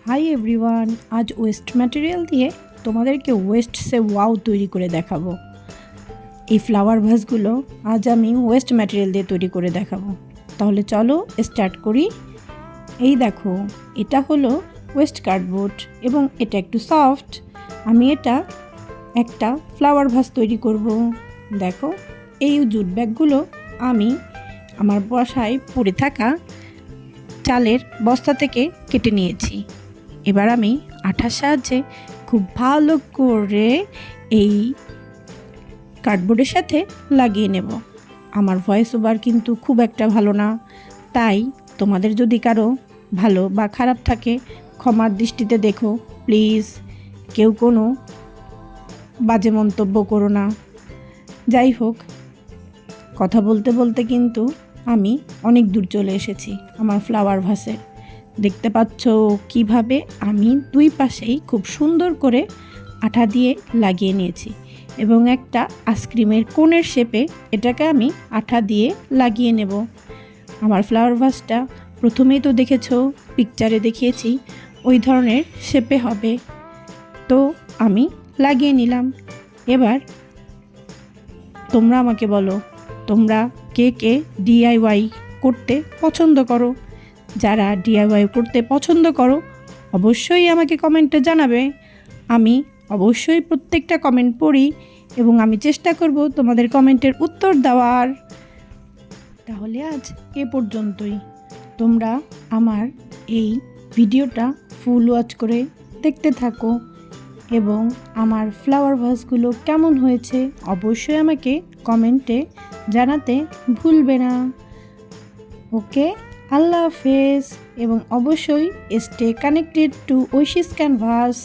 Hi everyone, আজ West material দিয়ে তোমাদেরকে ওয়েস্ট সে ওয়াও তৈরি করে দেখাবো। এই ফ্লাওয়ার ভাসগুলো আজ আমি ওয়েস্ট ম্যাটেরিয়াল দিয়ে তৈরি করে দেখাবো। তাহলে চলো স্টার্ট করি। এই দেখো, এটা হলো ওয়েস্ট কার্ডবোর্ড এবং এটা একটু সফট। আমি এটা একটা ফ্লাওয়ার ভাস তৈরি করব। দেখো, এই জুট ব্যাগগুলো আমি আমার বাসায় পড়ে থাকা চালের বস্তা থেকে কেটে নিয়েছি। এবার আমি আঠার সাহায্যে খুব ভালো করে এই কার্ডবোর্ডের সাথে লাগিয়ে নেব। আমার ভয়েস ওভার কিন্তু খুব একটা ভালো না, তাই তোমাদের যদি কারো ভালো বা খারাপ থাকে ক্ষমার দৃষ্টিতে দেখো প্লিজ। কেউ কোনো বাজে মন্তব্য করো না। যাই হোক, কথা বলতে বলতে কিন্তু আমি অনেক দূর চলে এসেছি আমার ফ্লাওয়ার ভাসের। দেখতে পাচ্ছ কিভাবে আমি দুই পাশেই খুব সুন্দর করে আঠা দিয়ে লাগিয়ে নিয়েছি এবং একটা আইসক্রিমের কোণের শেপে এটাকে আমি আঠা দিয়ে লাগিয়ে নেব। আমার ফ্লাওয়ার ভাসটা প্রথমেই তো দেখেছো, পিকচারে দেখিয়েছি ওই ধরনের শেপে হবে, তো আমি লাগিয়ে নিলাম। এবার তোমরা আমাকে বলো, তোমরা কে কে ডিআইওয়াই করতে পছন্দ করো? যারা ডিআইওয়াই করতে পছন্দ করো অবশ্যই আমাকে কমেন্টে জানাবে। আমি অবশ্যই প্রত্যেকটা কমেন্ট পড়ি এবং আমি চেষ্টা করব তোমাদের কমেন্টের উত্তর দেওয়ার। তাহলে আজ এ পর্যন্তই। তোমরা আমার এই ভিডিওটা ফুল ওয়াচ করে দেখতে থাকো এবং আমার ফ্লাওয়ার ভাসগুলো কেমন হয়েছে অবশ্যই আমাকে কমেন্টে জানাতে ভুলবে না। ওকে, আল্লাহ হাফেজ এবং অবশ্যই স্টে কানেক্টেড টু ঐশিস ক্যানভাস।